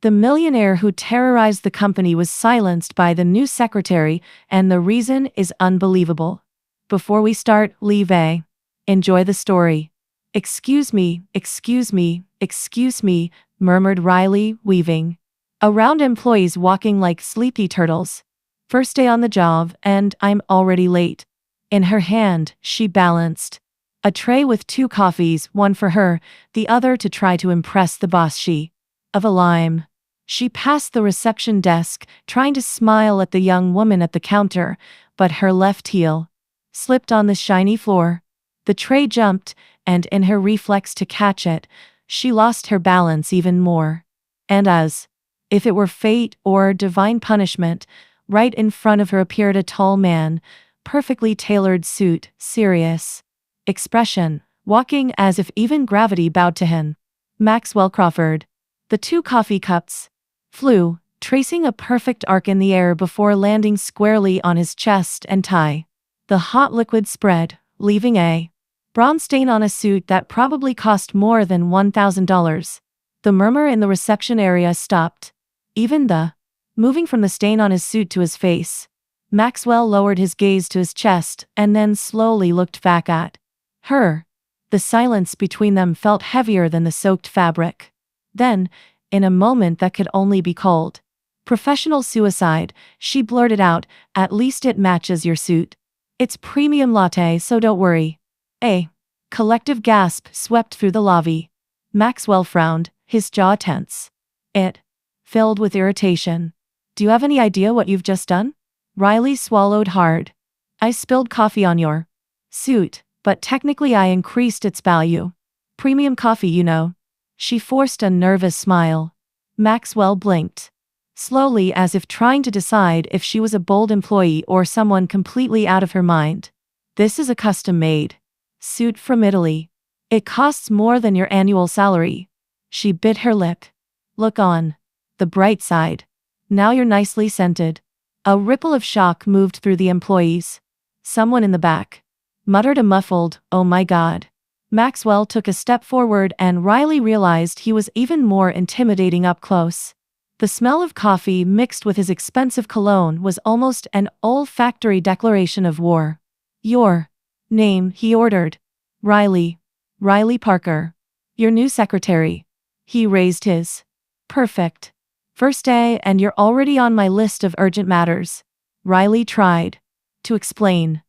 The millionaire who terrorized the company was silenced by the new secretary, and the reason is unbelievable. Before we start, leave a. Enjoy the story. Excuse me, excuse me, excuse me, murmured Riley, weaving around employees walking like sleepy turtles. First day on the job, and I'm already late. In her hand, she balanced a tray with 2 coffees, one for her, the other to try to impress the boss. She of a lime. She passed the reception desk, trying to smile at the young woman at the counter, but her left heel slipped on the shiny floor. The tray jumped, and in her reflex to catch it, she lost her balance even more. And as if it were fate or divine punishment, right in front of her appeared a tall man, perfectly tailored suit, serious expression, walking as if even gravity bowed to him. Maxwell Crawford. The 2 coffee cups flew, tracing a perfect arc in the air before landing squarely on his chest and tie. The hot liquid spread, leaving a bronze stain on a suit that probably cost more than $1,000. The murmur in the reception area stopped. Even the moving from the stain on his suit to his face. Maxwell lowered his gaze to his chest and then slowly looked back at her. The silence between them felt heavier than the soaked fabric. Then, in a moment that could only be called professional suicide, she blurted out, "At least it matches your suit. It's premium latte, so don't worry." A collective gasp swept through the lobby. Maxwell frowned, his jaw tense. It filled with irritation. "Do you have any idea what you've just done?" Riley swallowed hard. "I spilled coffee on your suit, but technically I increased its value. Premium coffee, you know." She forced a nervous smile. Maxwell blinked slowly, as if trying to decide if she was a bold employee or someone completely out of her mind. "This is a custom-made suit from Italy. It costs more than your annual salary." She bit her lip. "Look on the bright side. Now you're nicely scented." A ripple of shock moved through the employees. Someone in the back muttered a muffled, "Oh my God." Maxwell took a step forward, and Riley realized he was even more intimidating up close. The smell of coffee mixed with his expensive cologne was almost an olfactory declaration of war. "Your name," he ordered. "Riley. Riley Parker. Your new secretary." He raised his perfect first day, and you're already on my list of urgent matters. Riley tried to explain.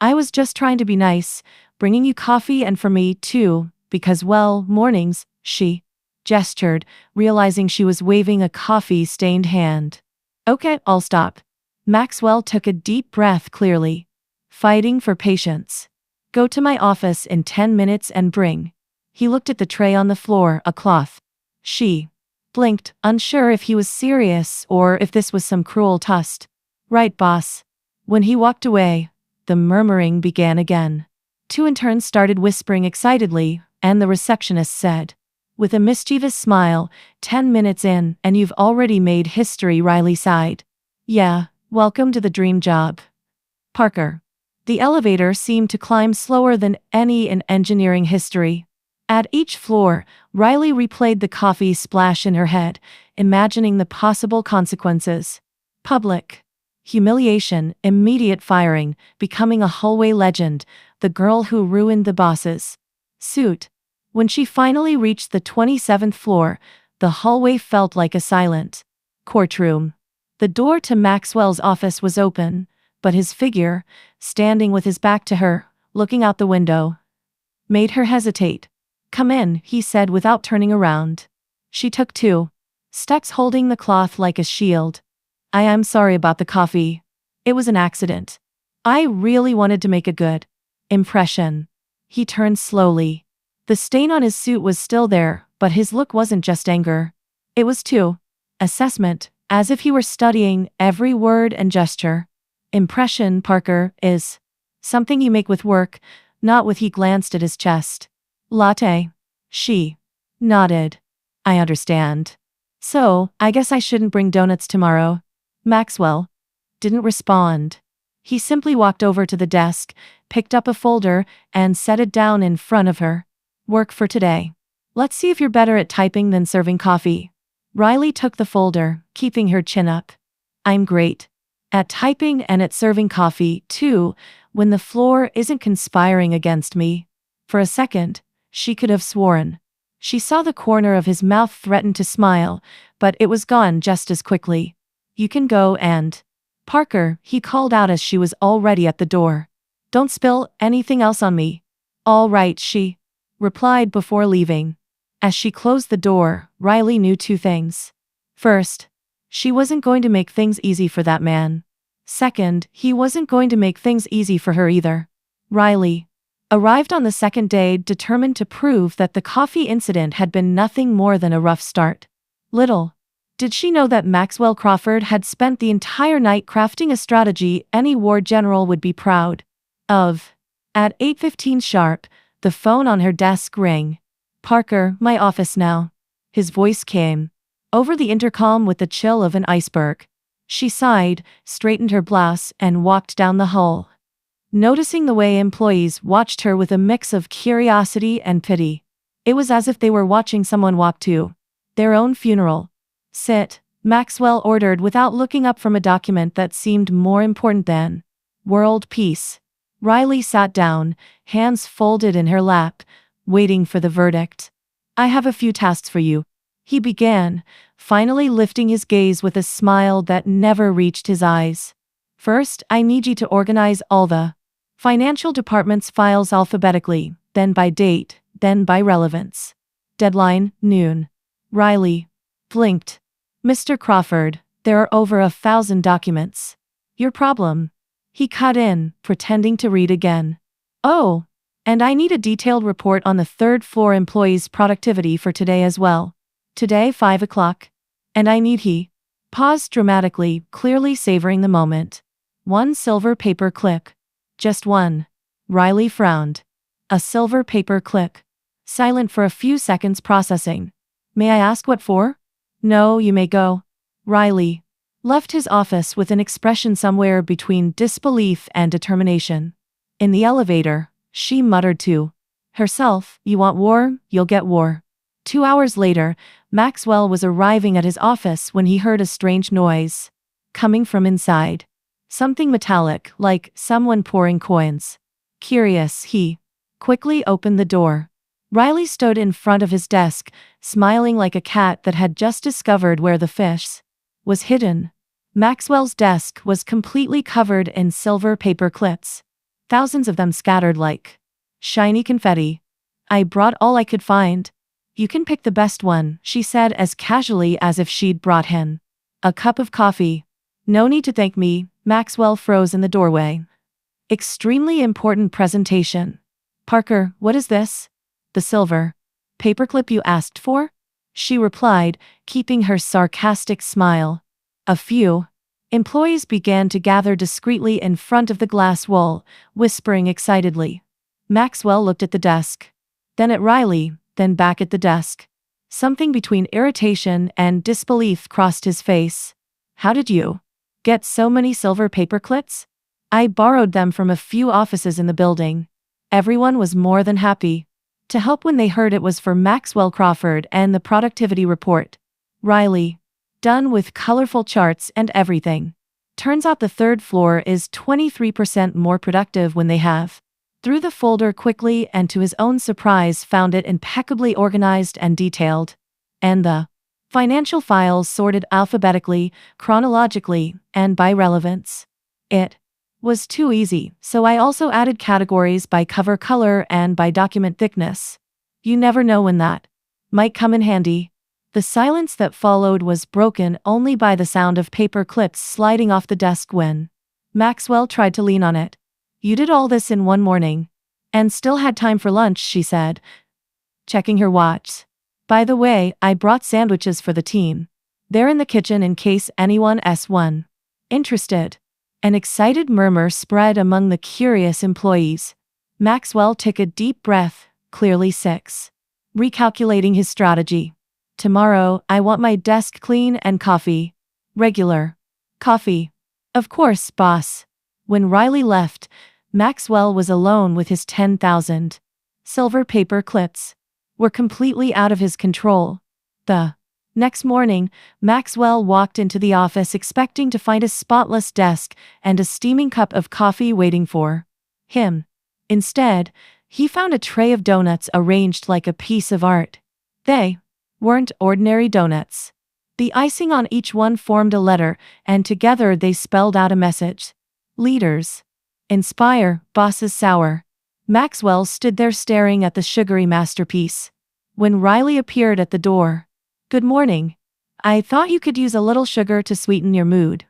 "I was just trying to be nice, bringing you coffee, and for me too, because, well, mornings," she gestured, realizing she was waving a coffee-stained hand. "Okay, I'll stop." Maxwell took a deep breath, clearly fighting for patience. "Go to my office in 10 minutes and bring." He looked at the tray on the floor, a cloth. She blinked, unsure if he was serious or if this was some cruel test. "Right, boss." When he walked away, the murmuring began again. 2 interns started whispering excitedly, and the receptionist said, with a mischievous smile, 10 minutes in, and you've already made history." Riley sighed. "Yeah, welcome to the dream job, Parker." The elevator seemed to climb slower than any in engineering history. At each floor, Riley replayed the coffee splash in her head, imagining the possible consequences. Public humiliation, immediate firing, becoming a hallway legend, the girl who ruined the boss's suit. When she finally reached the 27th floor, the hallway felt like a silent courtroom. The door to Maxwell's office was open, but his figure, standing with his back to her, looking out the window, made her hesitate. "Come in," he said without turning around. She took 2 steps, holding the cloth like a shield. "I am sorry about the coffee. It was an accident. I really wanted to make a good impression." He turned slowly. The stain on his suit was still there, but his look wasn't just anger. It was too assessment, as if he were studying every word and gesture. "Impression, Parker, is something you make with work, not with." He glanced at his chest. "Latte." She nodded. "I understand. So, I guess I shouldn't bring donuts tomorrow." Maxwell didn't respond. He simply walked over to the desk, picked up a folder, and set it down in front of her. "Work for today. Let's see if you're better at typing than serving coffee." Riley took the folder, keeping her chin up. I'm great at typing and at serving coffee, too, when the floor isn't conspiring against me. For a second, she could have sworn she saw the corner of his mouth threaten to smile, but it was gone just as quickly. You can go and… Parker, he called out as she was already at the door. Don't spill anything else on me. All right, she replied before leaving. As she closed the door, Riley knew two things. First, she wasn't going to make things easy for that man. Second, he wasn't going to make things easy for her either. Riley arrived on the second day determined to prove that the coffee incident had been nothing more than a rough start. Little did she know that Maxwell Crawford had spent the entire night crafting a strategy any war general would be proud of. At 8:15 sharp, the phone on her desk rang. Parker, my office now. His voice came over the intercom with the chill of an iceberg. She sighed, straightened her blouse, and walked down the hall, noticing the way employees watched her with a mix of curiosity and pity. It was as if they were watching someone walk to their own funeral. Sit, Maxwell ordered without looking up from a document that seemed more important than world peace. Riley sat down, hands folded in her lap, waiting for the verdict. I have a few tasks for you, he began, finally lifting his gaze with a smile that never reached his eyes. First, I need you to organize all the financial department's files alphabetically, then by date, then by relevance. Deadline, noon. Riley blinked. Mr. Crawford, there are over 1,000 documents. Your problem? He cut in, pretending to read again. Oh, and I need a detailed report on the third floor employees' productivity for today as well. Today, 5 o'clock. And I need he paused dramatically, clearly savoring the moment. 1 silver paper clip. Just one. Riley frowned. A silver paper clip. Silent for a few seconds, processing. May I ask what for? No, you may go. Riley left his office with an expression somewhere between disbelief and determination. In the elevator, she muttered to herself, you want war, you'll get war. 2 hours later, Maxwell was arriving at his office when he heard a strange noise coming from inside. Something metallic, like someone pouring coins. Curious, he quickly opened the door. Riley stood in front of his desk, smiling like a cat that had just discovered where the fish was hidden. Maxwell's desk was completely covered in silver paper clips. Thousands of them scattered like shiny confetti. I brought all I could find. You can pick the best one, she said as casually as if she'd brought him a cup of coffee. No need to thank me, Maxwell froze in the doorway. Extremely important presentation. Parker, what is this? The silver paperclip you asked for? She replied, keeping her sarcastic smile. A few employees began to gather discreetly in front of the glass wall, whispering excitedly. Maxwell looked at the desk, then at Riley, then back at the desk. Something between irritation and disbelief crossed his face. How did you get so many silver paperclips? I borrowed them from a few offices in the building. Everyone was more than happy to help when they heard it was for Maxwell Crawford and the productivity report. Riley, done with colorful charts and everything. Turns out the third floor is 23% more productive when they have. Threw the folder quickly and to his own surprise found it impeccably organized and detailed. And the financial files sorted alphabetically, chronologically, and by relevance. It was too easy, so I also added categories by cover color and by document thickness. You never know when that might come in handy. The silence that followed was broken only by the sound of paper clips sliding off the desk when Maxwell tried to lean on it. You did all this in one morning. And still had time for lunch, she said, checking her watch. By the way, I brought sandwiches for the team. They're in the kitchen in case anyone's interested. An excited murmur spread among the curious employees. Maxwell took a deep breath, clearly recalculating his strategy. Tomorrow, I want my desk clean and coffee. Regular coffee. Of course, boss. When Riley left, Maxwell was alone with his 10,000 silver paper clips. Were completely out of his control. The Next morning, Maxwell walked into the office expecting to find a spotless desk and a steaming cup of coffee waiting for him. Instead, he found a tray of donuts arranged like a piece of art. They weren't ordinary donuts. The icing on each one formed a letter, and together they spelled out a message. Leaders inspire, bosses sour. Maxwell stood there staring at the sugary masterpiece. When Riley appeared at the door, "Good morning. I thought you could use a little sugar to sweeten your mood."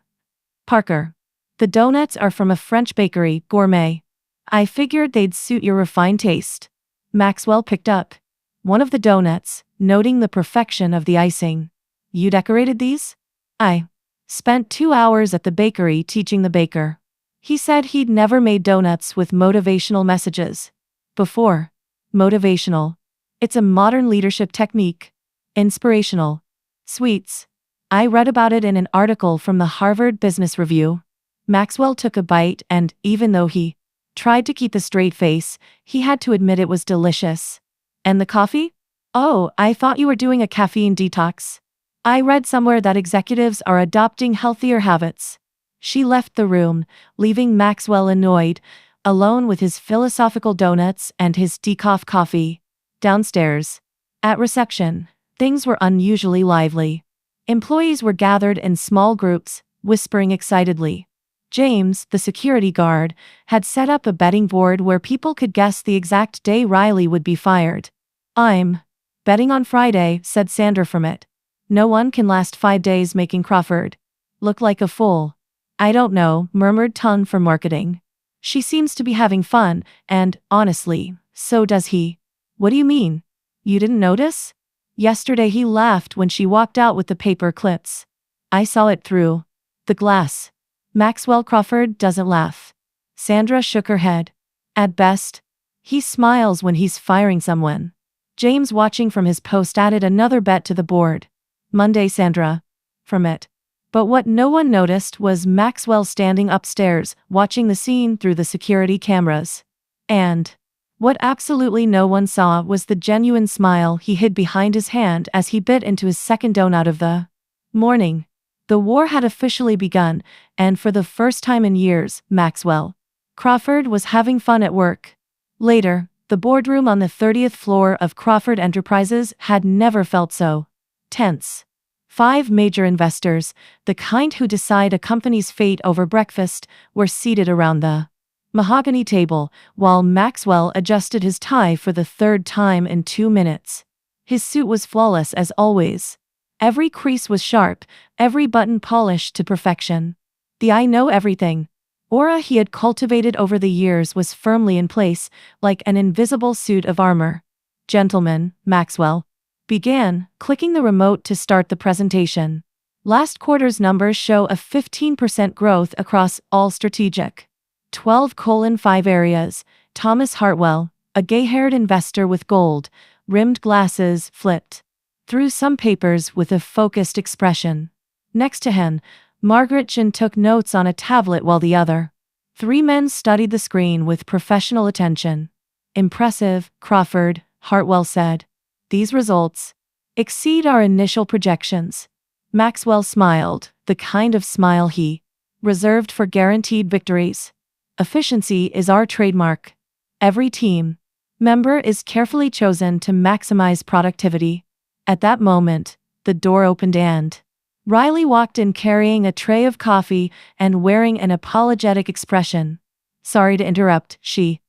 "Parker, the donuts are from a French bakery, gourmet. I figured they'd suit your refined taste." Maxwell picked up one of the donuts, noting the perfection of the icing. "You decorated these?" "I spent 2 hours at the bakery teaching the baker." He said he'd never made donuts with motivational messages before. Motivational. It's a modern leadership technique. Inspirational. Sweets. I read about it in an article from the Harvard Business Review. Maxwell took a bite and, even though he tried to keep a straight face, he had to admit it was delicious. "And the coffee?" "Oh, I thought you were doing a caffeine detox. I read somewhere that executives are adopting healthier habits." She left the room, leaving Maxwell annoyed, alone with his philosophical donuts and his decaf coffee. Downstairs, at reception, things were unusually lively. Employees were gathered in small groups, whispering excitedly. James, the security guard, had set up a betting board where people could guess the exact day Riley would be fired. "I'm betting on Friday," said Sandra from it. "No one can last 5 days making Crawford look like a fool." "I don't know," murmured Ton from marketing. "She seems to be having fun, and, honestly, so does he." "What do you mean? You didn't notice?" "Yesterday he laughed when she walked out with the paper clips. I saw it through the glass." "Maxwell Crawford doesn't laugh." Sandra shook her head. "At best, he smiles when he's firing someone." James, watching from his post, added another bet to the board. "Monday, Sandra." From it. But what no one noticed was Maxwell standing upstairs, watching the scene through the security cameras. And what absolutely no one saw was the genuine smile he hid behind his hand as he bit into his second donut of the morning. The war had officially begun, and for the first time in years, Maxwell Crawford was having fun at work. Later, the boardroom on the 30th floor of Crawford Enterprises had never felt so tense. 5 major investors, the kind who decide a company's fate over breakfast, were seated around the mahogany table, while Maxwell adjusted his tie for the 3rd time in 2 minutes. His suit was flawless as always. Every crease was sharp, every button polished to perfection. The "I know everything" aura he had cultivated over the years was firmly in place, like an invisible suit of armor. "Gentlemen," Maxwell began, clicking the remote to start the presentation. "Last quarter's numbers show a 15% growth across all strategic 12:5 areas." Thomas Hartwell, a gay-haired investor with gold-rimmed glasses, flipped through some papers with a focused expression. Next to him, Margaret Chin took notes on a tablet while the other 3 men studied the screen with professional attention. "Impressive, Crawford," Hartwell said. "These results exceed our initial projections." Maxwell smiled, the kind of smile he reserved for guaranteed victories. "Efficiency is our trademark. Every team member is carefully chosen to maximize productivity." At that moment, the door opened and Riley walked in carrying a tray of coffee and wearing an apologetic expression. "Sorry to interrupt," she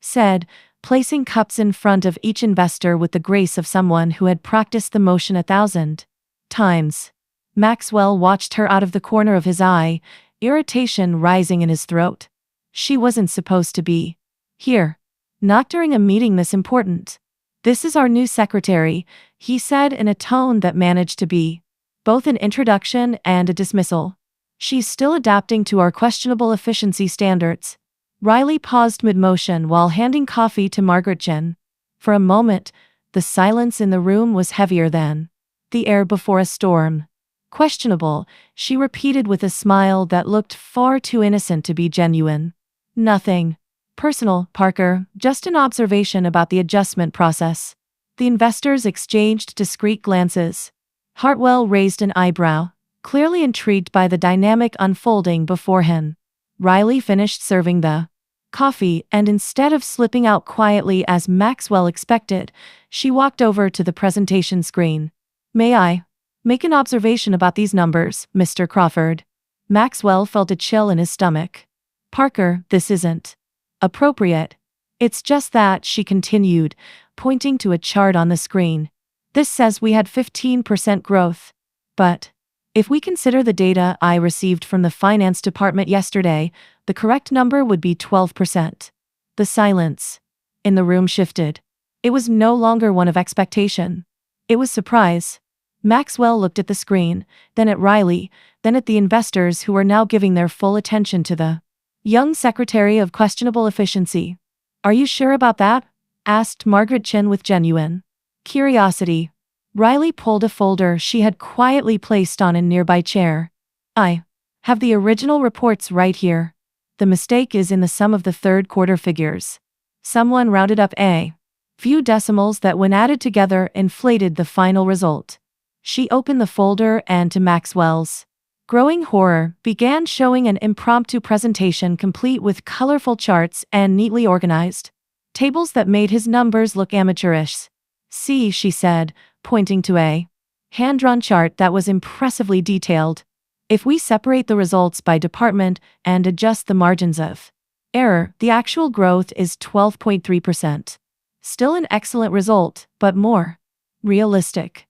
said, placing cups in front of each investor with the grace of someone who had practiced the motion 1,000 times. Maxwell watched her out of the corner of his eye, irritation rising in his throat. She wasn't supposed to be here. Not during a meeting this important. "This is our new secretary," he said in a tone that managed to be both an introduction and a dismissal. "She's still adapting to our questionable efficiency standards." Riley paused mid-motion while handing coffee to Margaret Chin. For a moment, the silence in the room was heavier than the air before a storm. "Questionable," she repeated with a smile that looked far too innocent to be genuine. "Nothing personal, Parker, just an observation about the adjustment process." The investors exchanged discreet glances. Hartwell raised an eyebrow, clearly intrigued by the dynamic unfolding before him. Riley finished serving the coffee, and instead of slipping out quietly as Maxwell expected, she walked over to the presentation screen. "May I make an observation about these numbers, Mr. Crawford?" Maxwell felt a chill in his stomach. "Parker, this isn't appropriate. It's just that," she continued, pointing to a chart on the screen. "This says we had 15% growth. But if we consider the data I received from the finance department yesterday, the correct number would be 12%. The silence in the room shifted. It was no longer one of expectation. It was surprise. Maxwell looked at the screen, then at Riley, then at the investors who were now giving their full attention to the young secretary of questionable efficiency. "Are you sure about that?" asked Margaret Chin with genuine curiosity. Riley pulled a folder she had quietly placed on a nearby chair. "I have the original reports right here. The mistake is in the sum of the third quarter figures. Someone rounded up a few decimals that, when added together, inflated the final result." She opened the folder and, to Maxwell's growing horror, began showing an impromptu presentation complete with colorful charts and neatly organized tables that made his numbers look amateurish. "See," she said, pointing to a hand-drawn chart that was impressively detailed. "If we separate the results by department and adjust the margins of error, the actual growth is 12.3%. Still an excellent result, but more realistic."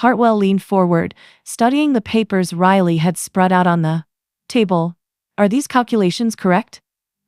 Hartwell leaned forward, studying the papers Riley had spread out on the table. "Are these calculations correct?"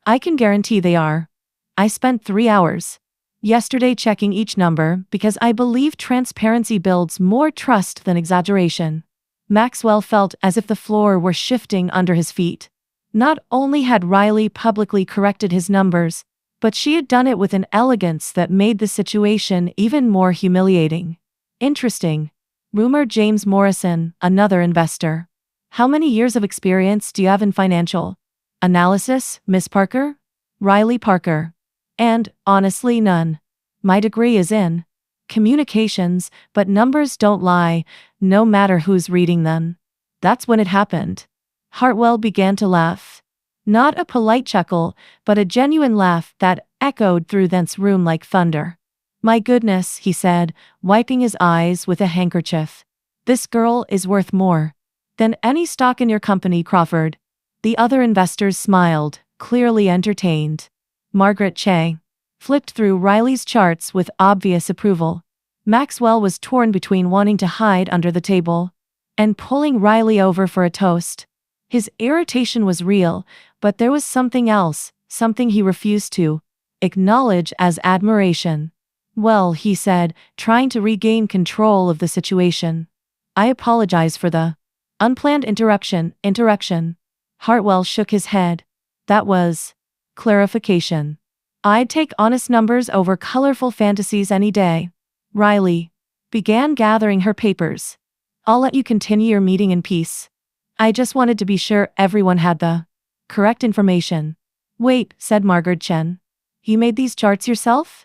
"I can guarantee they are. I spent 3 hours yesterday checking each number because I believe transparency builds more trust than exaggeration." Maxwell felt as if the floor were shifting under his feet. Not only had Riley publicly corrected his numbers, but she had done it with an elegance that made the situation even more humiliating. "Interesting," rumored James Morrison, another investor. "How many years of experience do you have in financial analysis, Miss Parker?" "Riley Parker. And, honestly, none. My degree is in communications, but numbers don't lie, no matter who's reading them." That's when it happened. Hartwell began to laugh. Not a polite chuckle, but a genuine laugh that echoed through Thent's room like thunder. "My goodness," he said, wiping his eyes with a handkerchief. "This girl is worth more than any stock in your company, Crawford." The other investors smiled, clearly entertained. Margaret Che flipped through Riley's charts with obvious approval. Maxwell was torn between wanting to hide under the table and pulling Riley over for a toast. His irritation was real, but there was something else, something he refused to acknowledge as admiration. "Well," he said, trying to regain control of the situation. "I apologize for the unplanned interruption. Hartwell shook his head. "That was clarification. I'd take honest numbers over colorful fantasies any day." Riley began gathering her papers. "I'll let you continue your meeting in peace. I just wanted to be sure everyone had the correct information." "Wait," said Margaret Chen. "You made these charts yourself?"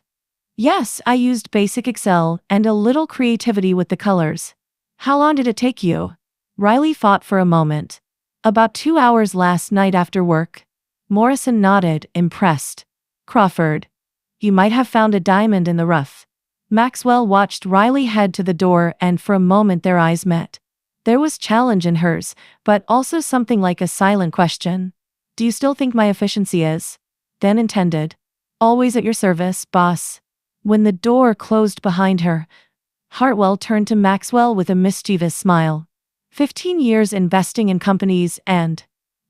"Yes, I used basic Excel and a little creativity with the colors." "How long did it take you?" Riley thought for a moment. "About 2 hours last night after work." Morrison nodded, impressed. "Crawford, you might have found a diamond in the rough." Maxwell watched Riley head to the door, and for a moment their eyes met. There was challenge in hers, but also something like a silent question. "Do you still think my efficiency is then intended?" "Always at your service, boss." When the door closed behind her, Hartwell turned to Maxwell with a mischievous smile. 15 years investing in companies, and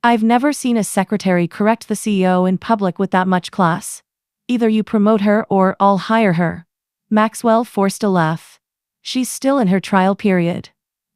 I've never seen a secretary correct the CEO in public with that much class. Either you promote her or I'll hire her." Maxwell forced a laugh. "She's still in her trial period.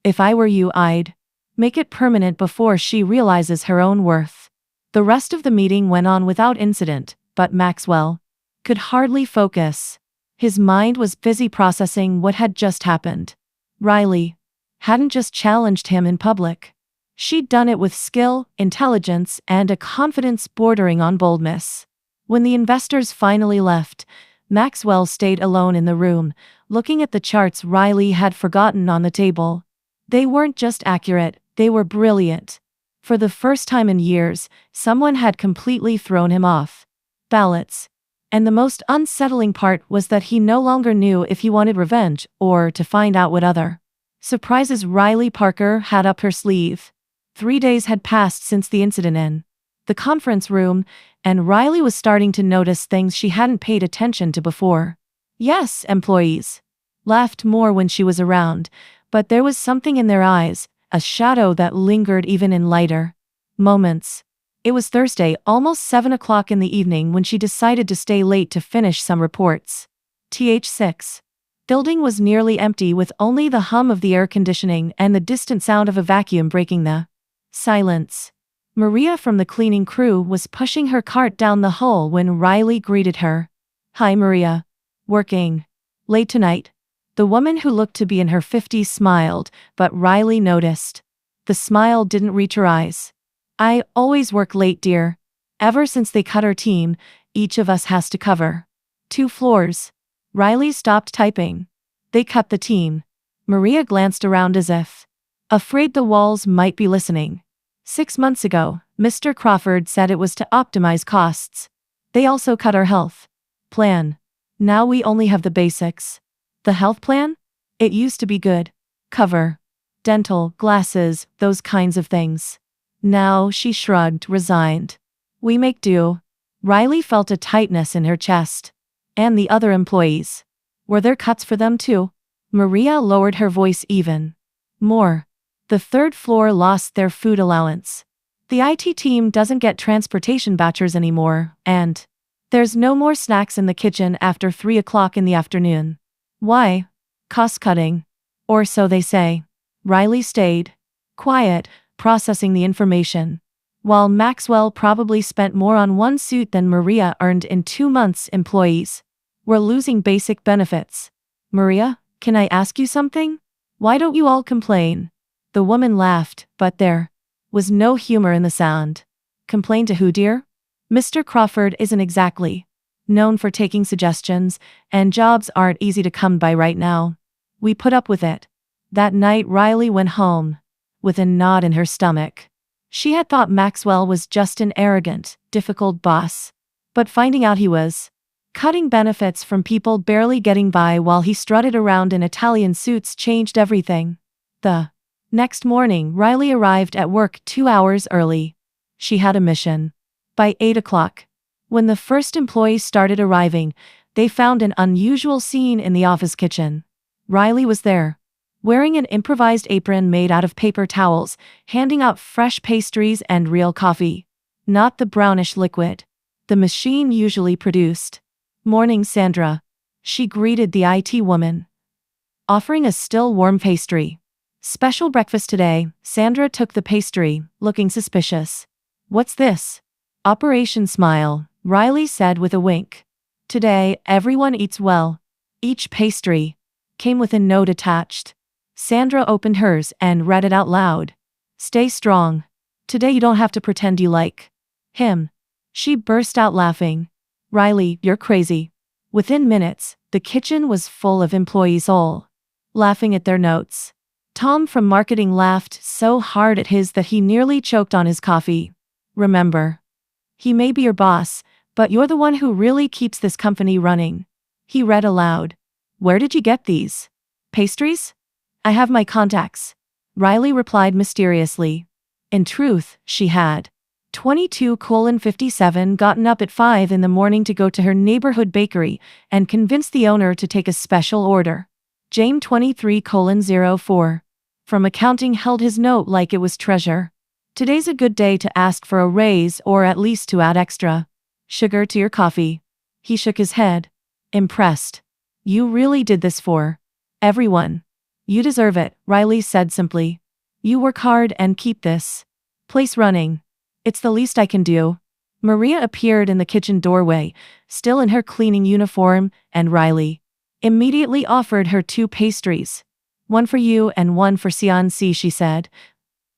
If I were you, I'd make it permanent before she realizes her own worth." The rest of the meeting went on without incident, but Maxwell could hardly focus. His mind was busy processing what had just happened. Riley hadn't just challenged him in public. She'd done it with skill, intelligence, and a confidence bordering on boldness. When the investors finally left, Maxwell stayed alone in the room, looking at the charts Riley had forgotten on the table. They weren't just accurate, they were brilliant. For the first time in years, someone had completely thrown him off balance. And the most unsettling part was that he no longer knew if he wanted revenge or to find out what other surprises Riley Parker had up her sleeve. 3 days had passed since the incident in the conference room, and Riley was starting to notice things she hadn't paid attention to before. Yes, employees laughed more when she was around, but there was something in their eyes, a shadow that lingered even in lighter moments. It was Thursday, almost 7 o'clock in the evening, when she decided to stay late to finish some reports. TH6. Building was nearly empty, with only the hum of the air conditioning and the distant sound of a vacuum breaking the silence. Maria from the cleaning crew was pushing her cart down the hall when Riley greeted her. "Hi, Maria. Working late tonight?" The woman, who looked to be in her 50s, smiled, but Riley noticed the smile didn't reach her eyes. "I always work late, dear. Ever since they cut our team, each of us has to cover 2 floors. Riley stopped typing. "They cut the team." Maria glanced around as if afraid the walls might be listening. 6 months ago, Mr. Crawford said it was to optimize costs. They also cut our health plan. Now we only have the basics. The health plan? It used to be good. Cover dental, glasses, those kinds of things. Now, she shrugged, resigned. We make do. Riley felt a tightness in her chest. And the other employees. Were there cuts for them too? Maria lowered her voice even more. The 3rd floor lost their food allowance. The IT team doesn't get transportation vouchers anymore, and there's no more snacks in the kitchen after 3 o'clock in the afternoon. Why? Cost cutting. Or so they say. Riley stayed quiet, processing the information. While Maxwell probably spent more on one suit than Maria earned in 2 months, employees were losing basic benefits. "Maria, can I ask you something? Why don't you all complain?" The woman laughed, but there was no humor in the sound. "Complain to who, dear? Mr. Crawford isn't exactly known for taking suggestions, and jobs aren't easy to come by right now. We put up with it." That night, Riley went home with a knot in her stomach. She had thought Maxwell was just an arrogant, difficult boss. But finding out he was cutting benefits from people barely getting by while he strutted around in Italian suits changed everything. The next morning, Riley arrived at work 2 hours early. She had a mission. By 8 o'clock, when the first employees started arriving, they found an unusual scene in the office kitchen. Riley was there, wearing an improvised apron made out of paper towels, handing out fresh pastries and real coffee. Not the brownish liquid the machine usually produced. "Morning, Sandra." She greeted the IT woman, offering a still warm pastry. "Special breakfast today." Sandra took the pastry, looking suspicious. "What's this?" "Operation Smile," Riley said with a wink. "Today, everyone eats well." Each pastry came with a note attached. Sandra opened hers and read it out loud. "Stay strong. Today you don't have to pretend you like him." She burst out laughing. "Riley, you're crazy." Within minutes, the kitchen was full of employees, all laughing at their notes. Tom from marketing laughed so hard at his that he nearly choked on his coffee. "Remember, he may be your boss, but you're the one who really keeps this company running." He read aloud. "Where did you get these pastries?" "I have my contacts," Riley replied mysteriously. In truth, she had 22:57 gotten up at 5 in the morning to go to her neighborhood bakery and convince the owner to take a special order. James 23:04 from accounting held his note like it was treasure. "Today's a good day to ask for a raise, or at least to add extra sugar to your coffee." He shook his head, impressed. "You really did this for everyone." "You deserve it," Riley said simply. "You work hard and keep this place running. It's the least I can do." Maria appeared in the kitchen doorway, still in her cleaning uniform, and Riley immediately offered her 2 pastries. "One for you and one for Cianci," she said,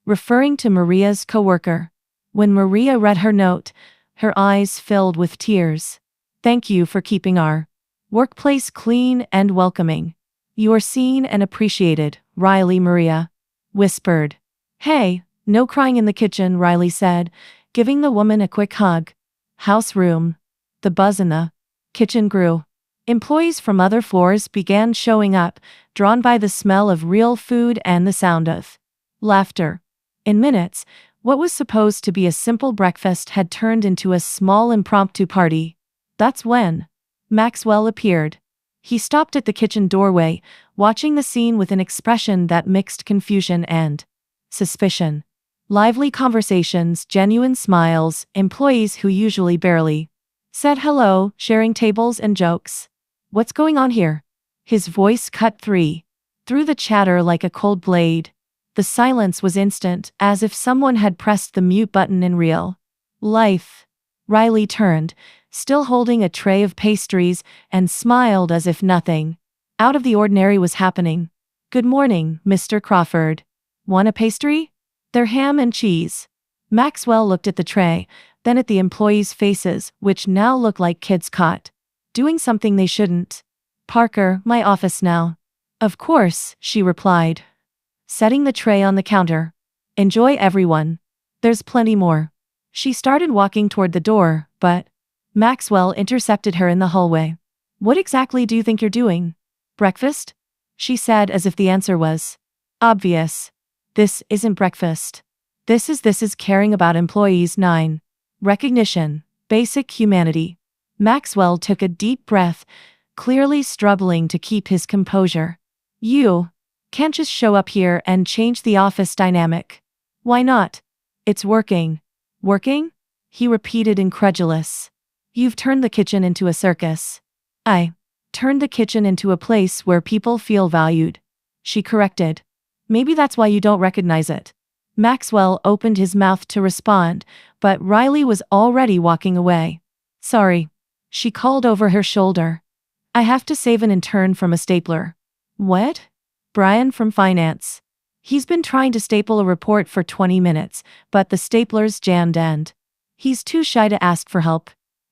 referring to Maria's coworker. When Maria read her note, her eyes filled with tears. "Thank you for keeping our workplace clean and welcoming. You are seen and appreciated, Riley." Maria whispered. Hey, no crying in the kitchen, Riley said, giving the woman a quick hug. House room. The buzz in the kitchen grew. Employees from other floors began showing up, drawn by the smell of real food and the sound of laughter. In minutes, what was supposed to be a simple breakfast had turned into a small impromptu party. That's when Maxwell appeared. He stopped at the kitchen doorway, watching the scene with an expression that mixed confusion and suspicion. Lively conversations, genuine smiles, employees who usually barely said hello, sharing tables and jokes. What's going on here? His voice cut through the chatter like a cold blade. The silence was instant, as if someone had pressed the mute button in real life. Riley turned, still holding a tray of pastries, and smiled as if nothing out of the ordinary was happening. Good morning, Mr. Crawford. Want a pastry? They're ham and cheese. Maxwell looked at the tray, then at the employees' faces, which now looked like kids caught doing something they shouldn't. Parker, my office now. Of course, she replied, setting the tray on the counter. Enjoy, everyone. There's plenty more. She started walking toward the door, but Maxwell intercepted her in the hallway. What exactly do you think you're doing? Breakfast? She said as if the answer was obvious. This isn't breakfast. This is caring about employees. 9. Recognition. Basic humanity. Maxwell took a deep breath, clearly struggling to keep his composure. You can't just show up here and change the office dynamic. Why not? It's working. Working? He repeated, incredulous. You've turned the kitchen into a circus. I turned the kitchen into a place where people feel valued. She corrected. Maybe that's why you don't recognize it. Maxwell opened his mouth to respond, but Riley was already walking away. Sorry. She called over her shoulder. I have to save an intern from a stapler. What? Brian from finance. He's been trying to staple a report for 20 minutes, but the stapler's jammed and he's too shy to ask for help.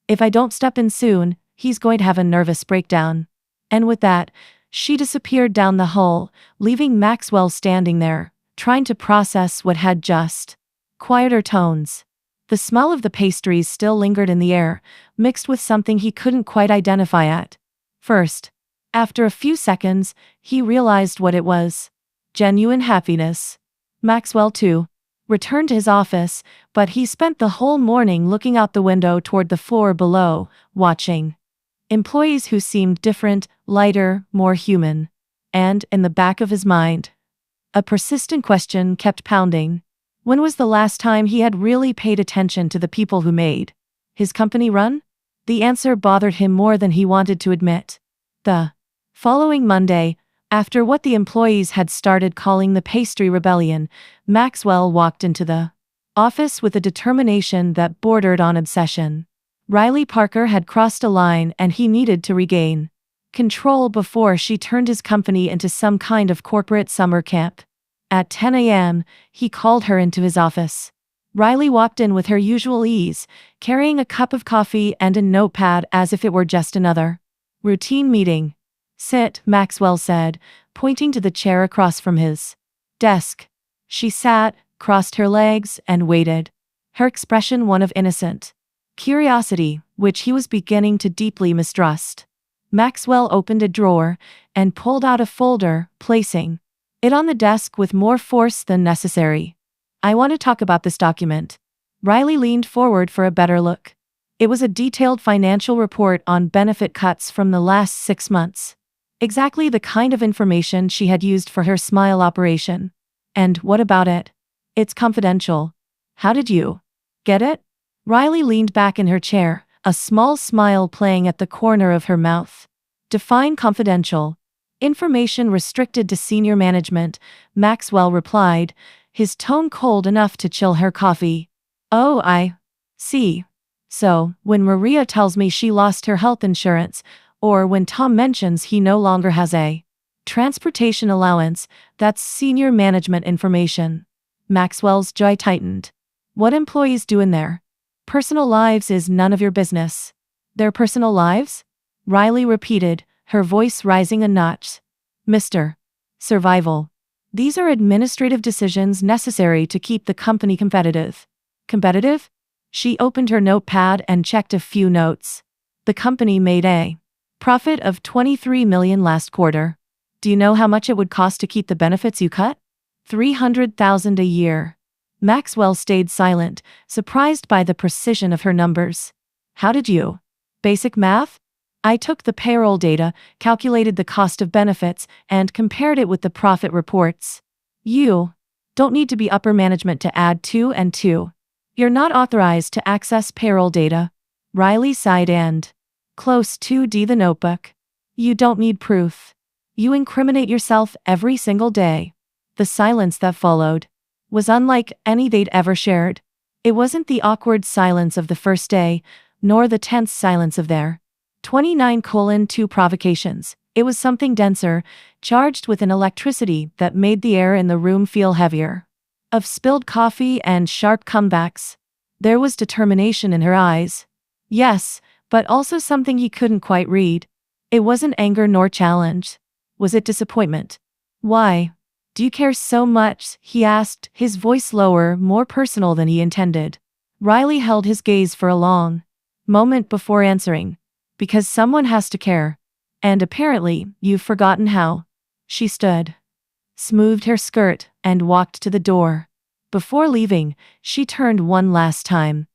If I don't step in soon, he's going to have a nervous breakdown. And with that, she disappeared down the hall, leaving Maxwell standing there, trying to process what had just quieter tones. The smell of the pastries still lingered in the air, mixed with something he couldn't quite identify at first. After a few seconds, he realized what it was. Genuine happiness. Maxwell, too, returned to his office, but he spent the whole morning looking out the window toward the floor below, watching employees who seemed different, lighter, more human. And, in the back of his mind, a persistent question kept pounding. When was the last time he had really paid attention to the people who made his company run? The answer bothered him more than he wanted to admit. The following Monday, after what the employees had started calling the pastry rebellion, Maxwell walked into the office with a determination that bordered on obsession. Riley Parker had crossed a line and he needed to regain control before she turned his company into some kind of corporate summer camp. At 10 a.m., he called her into his office. Riley walked in with her usual ease, carrying a cup of coffee and a notepad as if it were just another routine meeting. Sit, Maxwell said, pointing to the chair across from his desk. She sat, crossed her legs, and waited, her expression one of innocent curiosity, which he was beginning to deeply mistrust. Maxwell opened a drawer and pulled out a folder, placing it on the desk with more force than necessary. I want to talk about this document. Riley leaned forward for a better look. It was a detailed financial report on benefit cuts from the last 6 months. Exactly the kind of information she had used for her Smile operation. And what about it? It's confidential. How did you get it? Riley leaned back in her chair, a small smile playing at the corner of her mouth. Define confidential. Information restricted to senior management, Maxwell replied, his tone cold enough to chill her coffee. Oh, I see. So, when Maria tells me she lost her health insurance, or when Tom mentions he no longer has a transportation allowance, that's senior management information. Maxwell's jaw tightened. What employees do in their personal lives is none of your business. Their personal lives? Riley repeated, her voice rising a notch. Mr. Survival. These are administrative decisions necessary to keep the company competitive. Competitive? She opened her notepad and checked a few notes. The company made a profit of 23 million last quarter. Do you know how much it would cost to keep the benefits you cut? 300,000 a year. Maxwell stayed silent, surprised by the precision of her numbers. How did you? Basic math? I took the payroll data, calculated the cost of benefits, and compared it with the profit reports. You don't need to be upper management to add 2 and 2. You're not authorized to access payroll data. Riley sighed and close to the notebook. You don't need proof. You incriminate yourself every single day. The silence that followed was unlike any they'd ever shared. It wasn't the awkward silence of the first day, nor the tense silence of their 29:2 provocations. It was something denser, charged with an electricity that made the air in the room feel heavier. Of spilled coffee and sharp comebacks. There was determination in her eyes. Yes, but also something he couldn't quite read. It wasn't anger nor challenge. Was it disappointment? Why? Do you care so much? He asked, his voice lower, more personal than he intended. Riley held his gaze for a long moment before answering. Because someone has to care. And apparently, you've forgotten how. She stood, smoothed her skirt, and walked to the door. Before leaving, she turned one last time.